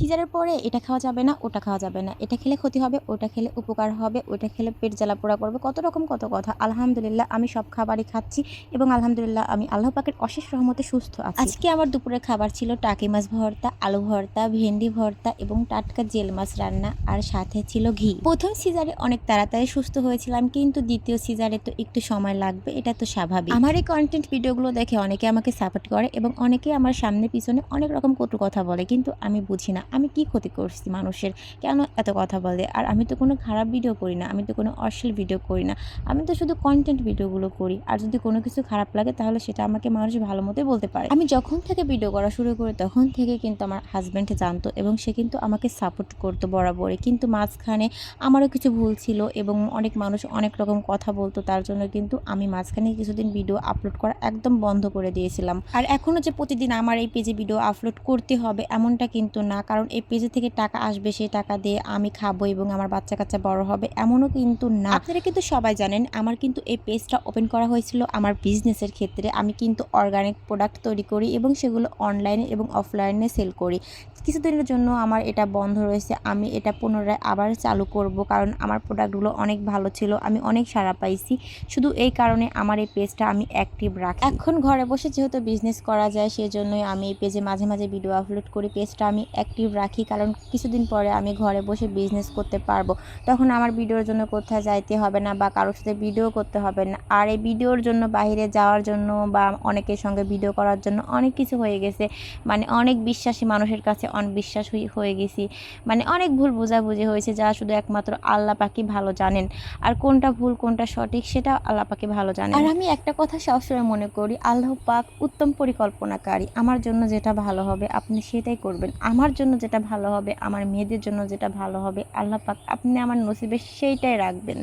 সিজারের পরে এটা খাওয়া যাবে না, ওটা খাওয়া যাবে না, এটা খেলে ক্ষতি হবে, ওটা খেলে উপকার হবে, ওটা খেলে পেট জ্বালা পোড়া করবে, কত রকম কত কথা। আলহামদুলিল্লাহ আমি সব খাবারই খাচ্ছি এবং আলহামদুলিল্লাহ আমি আল্লাহ পাকের অশেষ রহমতে সুস্থ আছি। আজকে আমার দুপুরের খাবার ছিল টাকি মাছ ভর্তা, আলু ভর্তা, ভেন্ডি ভর্তা এবং টাটকা জেল মাছ রান্না, আর সাথে ছিল ঘি। প্রথম সিজারে অনেক তাড়াতাড়ি সুস্থ হয়েছিলাম, কিন্তু দ্বিতীয় সিজারে তো একটু সময় লাগবে, এটা তো স্বাভাবিক। আমার এই কন্টেন্ট ভিডিওগুলো দেখে অনেকে আমাকে সাপোর্ট করে এবং অনেকে আমার সামনে পিছনে অনেক রকম কটু কথা বলে, কিন্তু আমি বুঝি না আমি কি ক্ষতি করছি মানুষের, কেন এত কথা বলে। আর আমি তো কোনো খারাপ ভিডিও করি না, আমি তো কোনো অশ্লীল ভিডিও করি না, আমি তো শুধু কন্টেন্ট ভিডিওগুলো করি। আর যদি কোনো কিছু খারাপ লাগে তাহলে সেটা আমাকে মানুষ ভালো মতোই বলতে পারে। আমি যখন থেকে ভিডিও করা শুরু করি তখন থেকে কিন্তু আমার হাজব্যান্ড জানতো এবং সে কিন্তু আমাকে সাপোর্ট করতো বরাবরই, কিন্তু মাঝখানে আমারও কিছু ভুল ছিল এবং অনেক মানুষ অনেক রকম কথা বলতো, তার জন্য কিন্তু আমি মাঝখানে কিছুদিন ভিডিও আপলোড করা একদম বন্ধ করে দিয়েছিলাম। আর এখনও যে প্রতিদিন আমার এই পেজে ভিডিও আপলোড করতে হবে এমনটা কিন্তু না, কারণ এই পেজে থেকে টাকা আসবে, সেই টাকা দিয়ে আমি খাবো এবং আমার বাচ্চা কাচ্চা বড় হবে এমনও কিন্তু না। আপনারা কিন্তু সবাই জানেন আমার কিন্তু এই পেজটা ওপেন করা হয়েছিল আমার বিজনেসের ক্ষেত্রে। আমি কিন্তু অর্গানিক প্রোডাক্ট তৈরি করি এবং সেগুলো অনলাইনে এবং অফলাইনে সেল করি। কিছুদিনের জন্য আমার এটা বন্ধ রয়েছে, আমি এটা পুনরায় আবার চালু করব, কারণ আমার প্রোডাক্টগুলো অনেক ভালো ছিল, আমি অনেক সাড়া পাইছি। শুধু এই কারণে আমার এই পেজটা আমি অ্যাক্টিভ রাখি। এখন ঘরে বসে যেহেতু বিজনেস করা যায় সেজন্যই আমি এই পেজে মাঝে মাঝে ভিডিও আপলোড করি, পেজটা আমি অ্যাক্টিভ রাখি, কারণ কিছুদিন পরে আমি ঘরে বসে বিজনেস করতে পারবো, তখন আমার ভিডিওর জন্য কোথাও যাইতে হবে না বা কারোর সাথে ভিডিও করতে হবে না। আর এই ভিডিওর জন্য বাইরে যাওয়ার জন্য বা অনেকের সঙ্গে ভিডিও করার জন্য অনেক কিছু হয়ে গেছে, মানে অনেক বিশ্বাসী মানুষের কাছে অনবিশ্বাস হয়ে গেছি, মানে অনেক ভুল বোঝাবুঝি হয়েছে, যা শুধু একমাত্র আল্লাহ পাকই ভালো জানেন। আর কোনটা ভুল কোনটা সঠিক সেটা আল্লাহ পাকই ভালো জানেন। আর আমি একটা কথা সবসময় মনে করি, আল্লাহ পাক উত্তম পরিকল্পনাকারী। আমার জন্য যেটা ভালো হবে আপনি সেটাই করবেন, আমার জন্য যেটা ভালো হবে, আমার মেয়েদের জন্য যেটা ভালো হবে, আল্লাহ পাক আপনি আমার নসিবে সেইটাই রাখবেন।